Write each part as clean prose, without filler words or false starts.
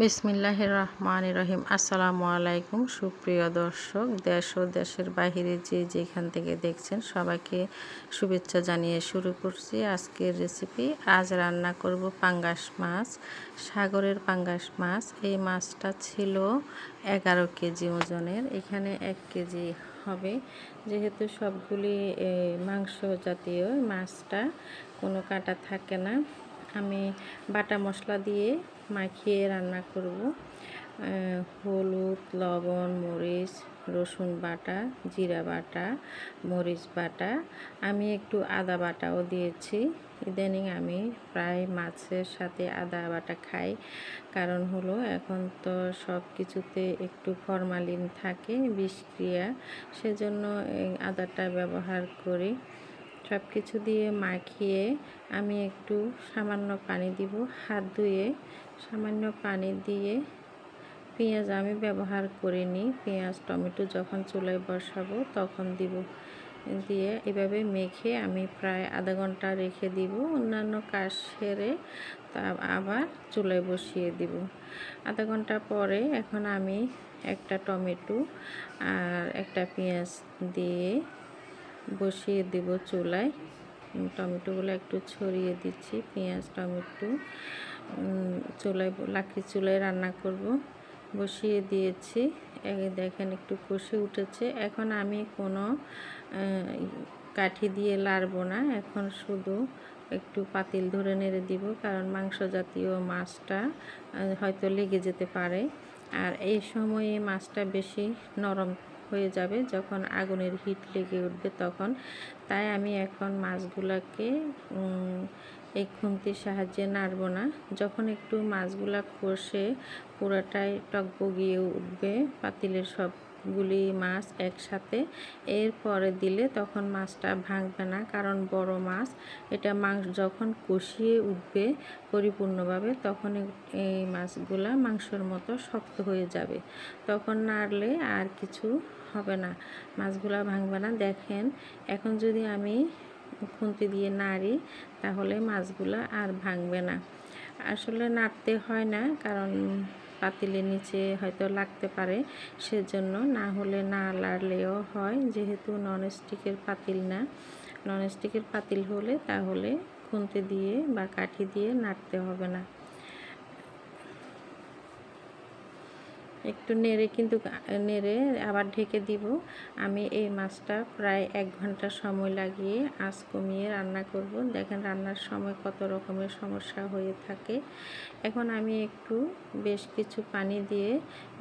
বিসমিল্লাহির রহমানির রহিম। আসসালামু আলাইকুম সুপ্রিয় দর্শক, দেশ ও দেশের বাহিরে যে যেখান থেকে দেখছেন সবাইকে শুভেচ্ছা জানিয়ে শুরু করছি আজকের রেসিপি। আজ রান্না করব পাঙ্গাস মাছ, সাগরের পাঙ্গাস মাছ। এই মাছটা ছিল 11 কেজি ওজনের, এখানে 1 কেজি হবে। যেহেতু সবগুলি মাংস জাতীয়, মাছটা কোনো কাঁটা থাকে না। আমি বাটা মশলা দিয়ে মাখিয়ে রান্না করব। হলুদ, লবণ, মরিচ, রসুন বাটা, জিরা বাটা, মরিচ বাটা, আমি একটু আদা বাটাও দিয়েছি। ইদানিং আমি প্রায় মাছের সাথে আদা বাটা খাই, কারণ হলো এখন তো সব কিছুতে একটু ফরমালিন থাকে, বিষক্রিয়া, সেজন্য এই আদাটা ব্যবহার করি। সব কিছু দিয়ে মাখিয়ে আমি একটু সামান্য পানি দিব, হাত ধুয়ে সামান্য পানি দিয়ে। পেঁয়াজ আমি ব্যবহার করিনি, পেঁয়াজ টমেটো যখন চুলায় বসাবো তখন দিব। দিয়ে এভাবে মেখে আমি প্রায় আধা ঘন্টা রেখে দিব। অন্যান্য কাজ সেরে তা আবার চুলায় বসিয়ে দিব। আধা ঘন্টা পরে এখন আমি একটা টমেটো আর একটা পেঁয়াজ দিয়ে বসিয়ে দেব চুলায়। টমেটোগুলো একটু ছড়িয়ে দিচ্ছি, পেঁয়াজ টমেটো চুলায়, লাকড়ি চুলায় রান্না করব। বসিয়ে দিয়েছি, দেখেন একটু কষে উঠেছে। এখন আমি কোনো কাঠি দিয়ে লাড়বো না, এখন শুধু একটু পাতিল ধরে নেড়ে দিব, কারণ মাংস জাতীয় মাছটা হয়তো লেগে যেতে পারে। আর এই সময়ে মাছটা বেশি নরম হয়ে যাবে যখন আগুনের হিট লেগে উঠবে তখন। তাই আমি এখন মাছগুলোকে এই খুন্তির সাহায্যে নাড়ব না। যখন একটু মাছগুলা কষে পুরোটাই টকবগিয়ে উঠবে, পাতিলের সবগুলি মাছ একসাথে, এরপরে দিলে তখন মাছটা ভাঙবে না, কারণ বড় মাছ। এটা মাংস যখন কষিয়ে উঠবে পরিপূর্ণভাবে তখন এই মাছগুলা মাংসর মতো শক্ত হয়ে যাবে, তখন নাড়লে আর কিছু হবে না, মাছগুলা ভাঙবে না। দেখেন এখন যদি আমি খুন্তি দিয়ে নাড়ি তাহলে মাছগুলা আর ভাঙবে না। আসলে নাড়তে হয় না, কারণ পাতিলের নিচে হয়তো লাগতে পারে, সেজন্য। না হলে না লাড়লেও হয়, যেহেতু ননস্টিকের পাতিল না। ননস্টিকের পাতিল হলে তাহলে খুন্তি দিয়ে বা কাঠি দিয়ে নাড়তে হবে না। একটু নেড়ে নেড়ে আবার ঢেকে দিব। আমি এই মাছটা প্রায় 1 ঘন্টা সময় লাগিয়ে আঁচ কমিয়ে রান্না করব। দেখেন রান্নার সময় কত রকমের সমস্যা হয়ে থাকে। এখন আমি একটু বেশ কিছু পানি দিয়ে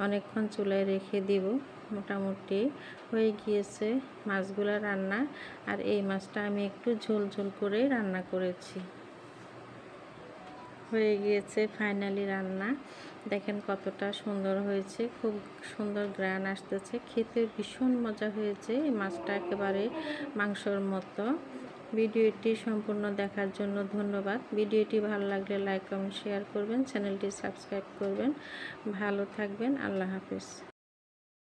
অনেকক্ষণ চুলায় রেখে দিব। মোটামুটি হয়ে গিয়েছে মাছগুলা রান্না। আর এই মাছটা আমি একটু ঝোল ঝোল করে রান্না করেছি। হয়ে গিয়েছে ফাইনালি রান্না। দেখেন কতটা সুন্দর হয়েছে, খুব সুন্দর গ্রান আসতেছে, খেতে ভীষণ মজা হয়েছে। এই মাছটা একেবারে মাংসর মতো। ভিডিওটি সম্পূর্ণ দেখার জন্য ধন্যবাদ। ভিডিওটি ভালো লাগলে লাইক কমেন্ট শেয়ার করবেন, চ্যানেলটি সাবস্ক্রাইব করবেন। ভালো থাকবেন, আল্লাহ হাফেজ।